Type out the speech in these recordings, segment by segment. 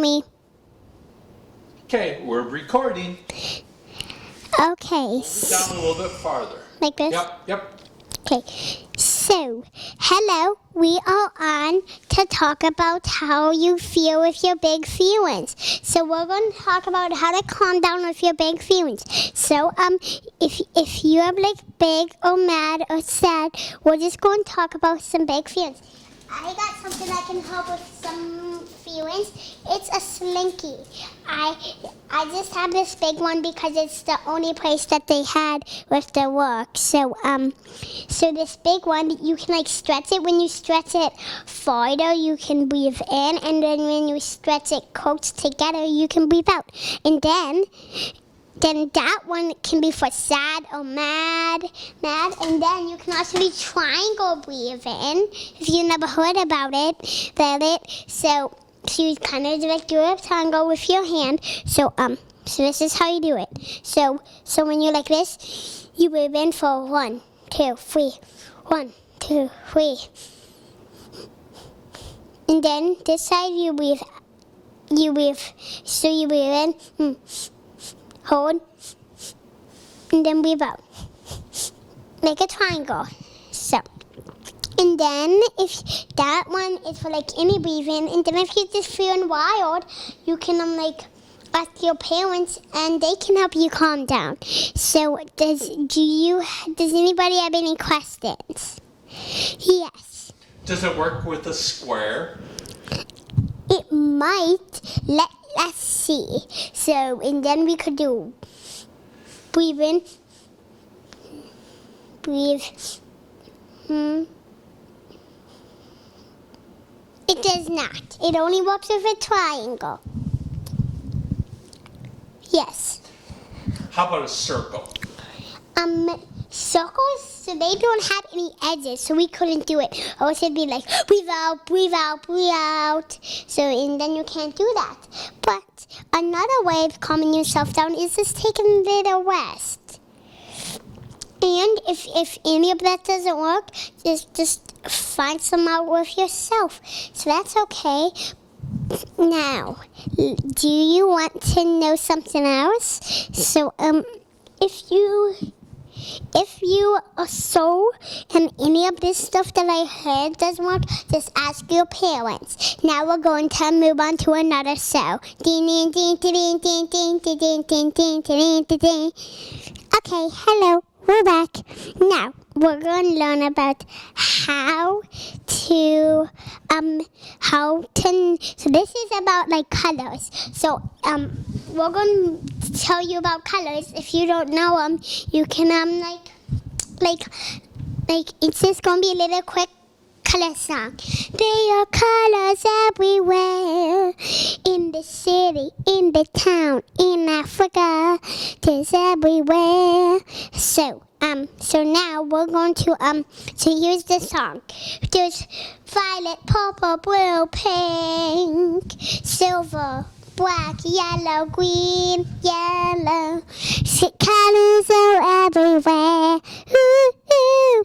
me. Okay, we're recording. Okay. Down a little bit farther. Like this? Yep. Okay. So, hello. We are on to talk about how you feel with your big feelings. So we're going to talk about how to calm down with your big feelings. So, if you are like big or mad or sad, we're just going to talk about some big feelings. I got something that can help with some feelings. It's a slinky. I just have this big one because it's the only place that they had with the work. So this big one, you can like stretch it. When you stretch it farther, you can breathe in, and then when you stretch it close together, you can breathe out. And then that one can be for sad or mad, and then you can also be triangle breathing, if you never heard about it. So you kind of like do a triangle with your hand. So this is how you do it. So when you're like this, you breathe in for 1, 2, 3, 1, 2, 3, and then this side you breathe. So you breathe in. Hold, and then breathe out. Make a triangle. So, and then if that one is for like any breathing, and then if you're just feeling wild, you can like ask your parents, and they can help you calm down. So, does anybody have any questions? Yes. Does it work with a square? It might. Let's see. So, and then we could do breathe in, breathe. It does not. It only works with a triangle. Yes. How about a circle? Circles, so they don't have any edges, so we couldn't do it. Or it should be like, breathe out, breathe out, breathe out. So, and then you can't do that. But another way of calming yourself down is just taking a little rest. And if any of that doesn't work, just find some out with yourself. So that's okay. Now, do you want to know something else? So, if you are so, and any of this stuff that I heard doesn't work, just ask your parents. Now we're going to move on to another show. Okay, hello, we're back. Now we're going to learn about how to. So this is about like colors. So we're going to tell you about colors. If you don't know them, you can like it's just going to be a little quick color song. There are colors everywhere, in the city, in the town, in Africa, there's everywhere. So now we're going to use the song. There's violet, purple, blue, pink, silver, black, yellow, green, yellow. Colors are everywhere. Ooh, ooh.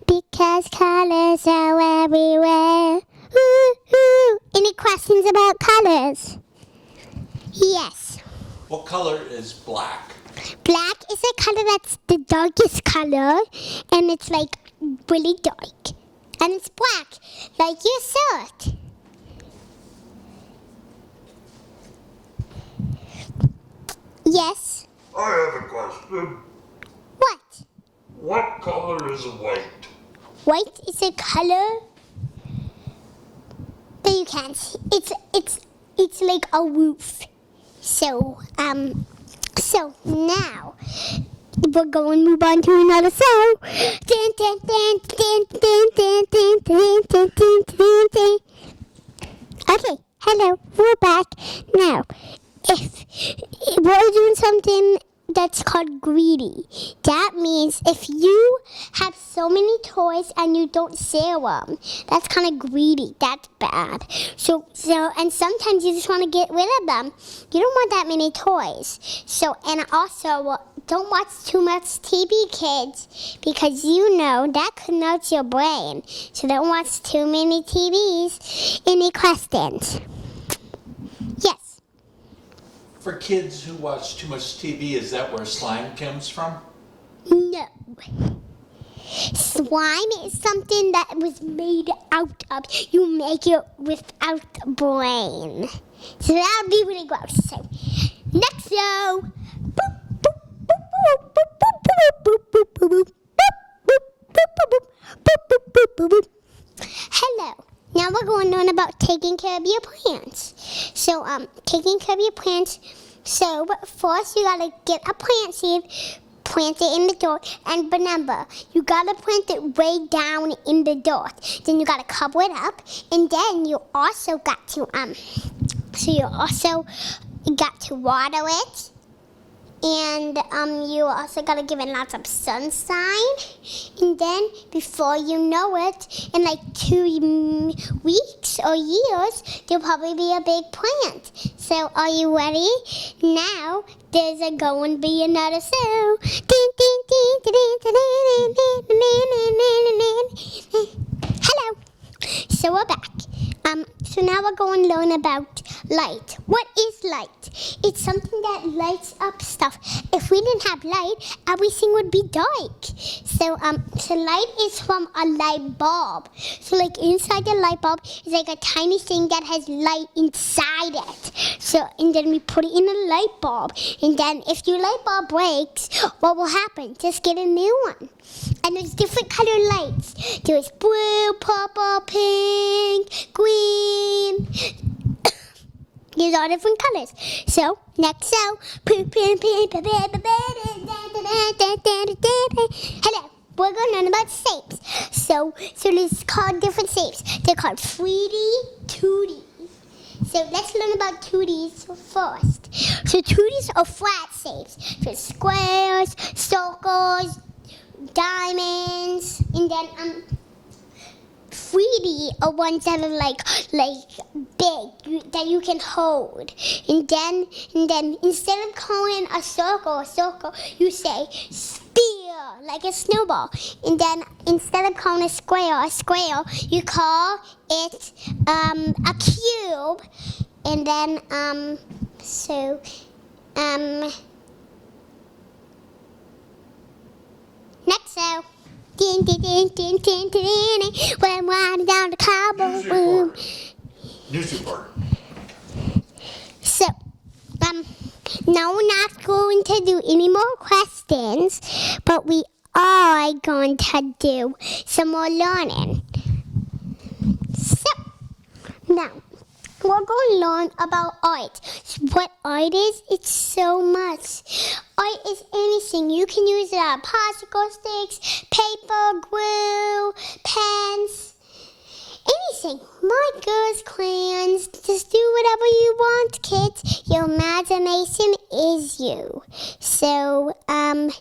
Because colors are everywhere. Ooh, ooh. Any questions about colors? Yes. What color is black? Black is a color that's the darkest color, and it's like really dark. And it's black, like your shirt. Yes. I have a question. What? What color is white? White is a color that you can't see. It's like a roof. So now we're going to move on to another song. Okay, hello, we're back. Now, if we're doing something that's called greedy. That means if you have so many toys and you don't share them, that's kind of greedy. That's bad. So, and sometimes you just want to get rid of them. You don't want that many toys. So, and also, don't watch too much TV, kids, because you know that could hurt your brain. So don't watch too many TVs. Any questions? For kids who watch too much TV, is that where slime comes from? No. Slime is something that was made out of. You make it without the brain. So that would be really gross. So, next show. Hello. Now we're going to learn about taking care of your plants. So, taking care of your plants. So, first you gotta get a plant seed, plant it in the dirt, and remember, you gotta plant it way down in the dirt. Then you gotta cover it up, and then you also got to water it. And you also gotta give it lots of sunshine. And then before you know it, in like 2 weeks or years, there'll probably be a big plant. So are you ready? Now there's going to be another show. Hello. So we're back. So now we're going to learn about light. What is light? It's something that lights up stuff. If we didn't have light, everything would be dark. So light is from a light bulb. So like inside the light bulb is like a tiny thing that has light inside it. So, and then we put it in a light bulb. And then if your light bulb breaks, what will happen? Just get a new one. And there's different color lights. There's blue, purple, pink, green. These are different colors. So, next show. Hello. We're going to learn about shapes. So there's called different shapes. They're called 3D, 2D. So let's learn about 2Ds first. So 2Ds are flat shapes. So squares, circles, diamonds, and then 3D are ones that are like big that you can hold. And then instead of calling a circle, you say sphere, like a snowball. And then instead of calling a square, you call it a cube. And then next show. Din, din, din, din, din, din, din, when I'm riding down the cobble boom. News report. So, now we're not going to do any more questions, but we are going to do some more learning. So, now, we're going to learn about art. What art is? It's so much. Art is anything. You can use it on popsicle sticks, paper, glue, pens, anything. Markers, crayons. Just do whatever you want, kids. Your imagination is you. So,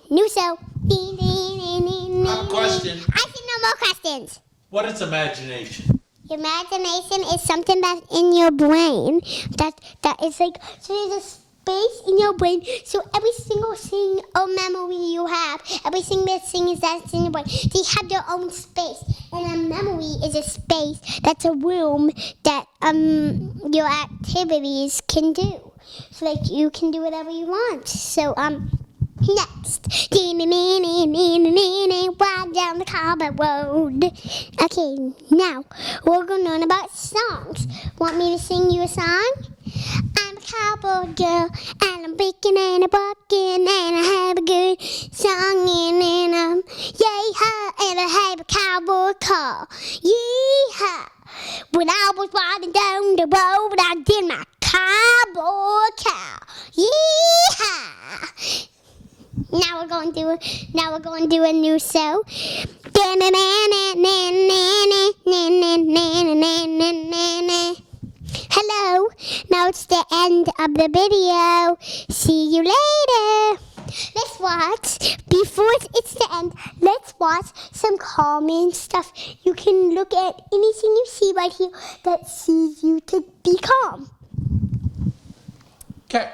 new show. I have a question. I see no more questions. What is imagination? Imagination is something that's in your brain that is like, so there's a space in your brain, so every single thing or memory you have, every single thing is that's in your brain, they have their own space, and a memory is a space, that's a room that your activities can do, so like you can do whatever you want. So next, ride down the cobble road. Okay, now we're going to learn about songs. Want me to sing you a song? I'm a cowboy girl, and I'm baking and I'm bucking, and I have a good song, and I'm yay-ha, and I have a cowboy call. Yee-ha! When I was riding down the road, I did my cowboy call. Yee-ha! Now we're going to do a new show. Hello. Now it's the end of the video. See you later. Let's watch. Before it's the end, let's watch some calming stuff. You can look at anything you see right here that sees you to be calm. Okay.